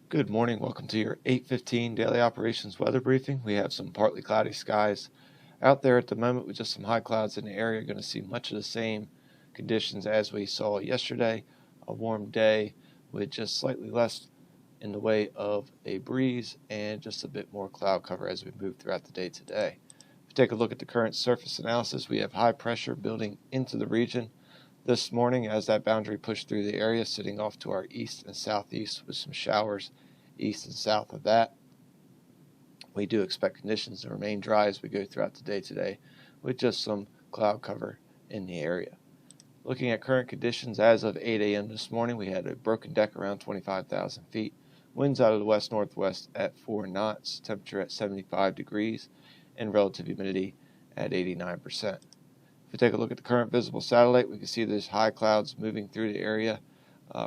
Good morning. Welcome to your 8:15 daily operations weather briefing. We have some partly cloudy skies out there at the moment with just some high clouds in the area. Going to see much of the same conditions as we saw yesterday. A warm day with just slightly less in the way of a breeze and just a bit more cloud cover as we move throughout the day today. If we take a look at the current surface analysis, we have high pressure building into the region this morning as that boundary pushed through the area, sitting off to our east and southeast with some showers east and south of that. We do expect conditions to remain dry as we go throughout the day today with just some cloud cover in the area. Looking at current conditions as of 8 a.m. this morning, we had a broken deck around 25,000 feet, winds out of the west-northwest at 4 knots, temperature at 75 degrees, and relative humidity at 89%. If we take a look at the current visible satellite, we can see there's high clouds moving through the area,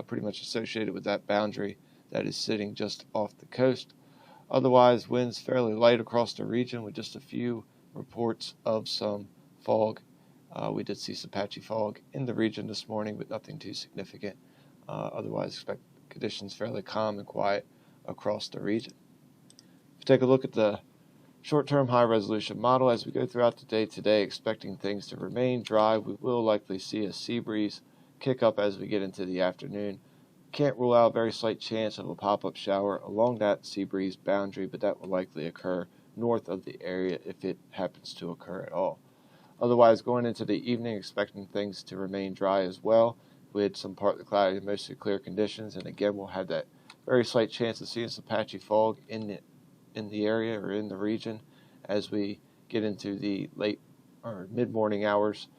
pretty much associated with that boundary that is sitting just off the coast. Otherwise, winds fairly light across the region with just a few reports of some fog. We did see some patchy fog in the region this morning, but nothing too significant. Otherwise, expect conditions fairly calm and quiet across the region. If we take a look at the short-term high-resolution model as we go throughout the day today, expecting things to remain dry. We will likely see a sea breeze kick up as we get into the afternoon. Can't rule out a very slight chance of a pop-up shower along that sea breeze boundary, but that will likely occur north of the area if it happens to occur at all. Otherwise, going into the evening, expecting things to remain dry as well with some partly cloudy and mostly clear conditions. And again, we'll have that very slight chance of seeing some patchy fog in the area or in the region as we get into the late or mid-morning hours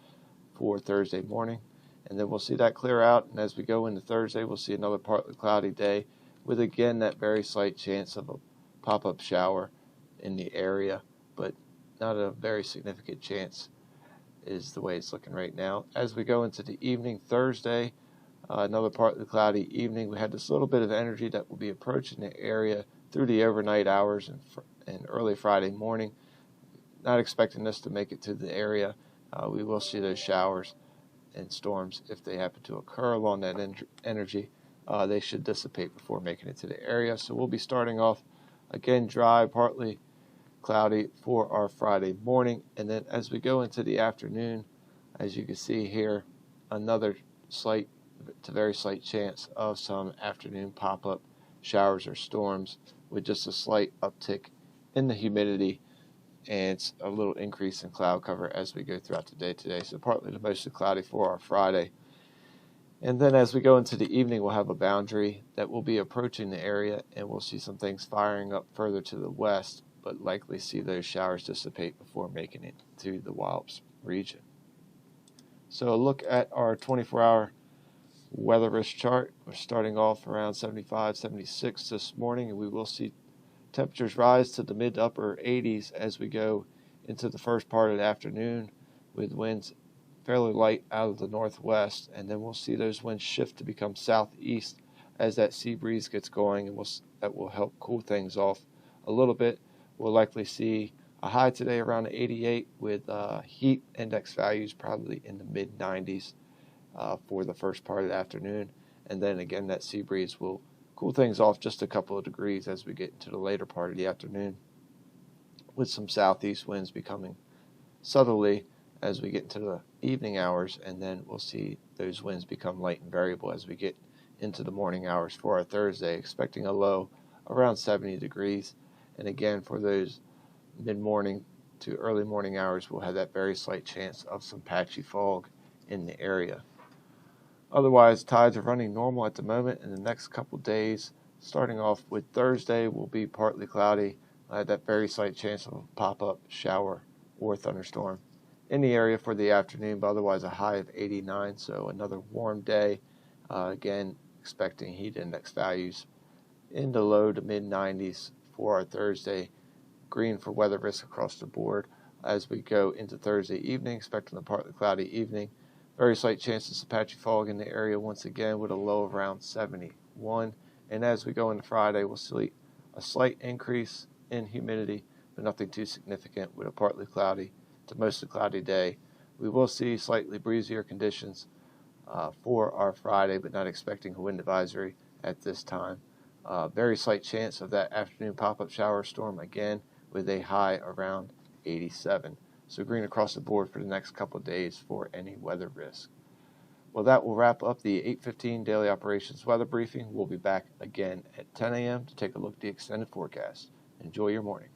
for Thursday morning. And then we'll see that clear out, and as we go into Thursday, we'll see another partly cloudy day with, again, that very slight chance of a pop-up shower in the area, but not a very significant chance is the way it's looking right now. As we go into the evening, Thursday, another partly cloudy evening. We had this little bit of energy that will be approaching the area through the overnight hours and early Friday morning. Not expecting this to make it to the area. We will see those showers and storms if they happen to occur along that energy. They should dissipate before making it to the area. So we'll be starting off again dry, partly cloudy for our Friday morning, and then as we go into the afternoon, as you can see here, another slight to very slight chance of some afternoon pop-up showers or storms with just a slight uptick in the humidity and a little increase in cloud cover as we go throughout the day today. So partly to mostly cloudy for our Friday. And then as we go into the evening, we'll have a boundary that will be approaching the area, and we'll see some things firing up further to the west, but likely see those showers dissipate before making it to the Wallops region. So a look at our 24-hour weather risk chart. We're starting off around 75, 76 this morning, and we will see temperatures rise to the mid to upper 80s as we go into the first part of the afternoon with winds fairly light out of the northwest, and then we'll see those winds shift to become southeast as that sea breeze gets going, and that will help cool things off a little bit. We'll likely see a high today around 88 with heat index values probably in the mid-90s for the first part of the afternoon. And then again, that sea breeze will cool things off just a couple of degrees as we get into the later part of the afternoon, with some southeast winds becoming southerly as we get into the evening hours, and then we'll see those winds become light and variable as we get into the morning hours for our Thursday, expecting a low around 70 degrees. And again, for those mid-morning to early morning hours, we'll have that very slight chance of some patchy fog in the area. Otherwise, tides are running normal at the moment. In the next couple days, starting off with Thursday, will be partly cloudy. That very slight chance of a pop-up shower or thunderstorm in the area for the afternoon, but otherwise a high of 89, so another warm day. Again, expecting heat index values in the low to mid-90s for our Thursday. Green for weather risk across the board as we go into Thursday evening, expecting a partly cloudy evening. Very slight chances of patchy fog in the area once again with a low of around 71. And as we go into Friday, we'll see a slight increase in humidity, but nothing too significant with a partly cloudy to mostly cloudy day. We will see slightly breezier conditions for our Friday, but not expecting a wind advisory at this time. Very slight chance of that afternoon pop-up shower storm again with a high around 87. So green across the board for the next couple of days for any weather risk. Well, that will wrap up the 8:15 daily operations weather briefing. We'll be back again at 10 a.m. to take a look at the extended forecast. Enjoy your morning.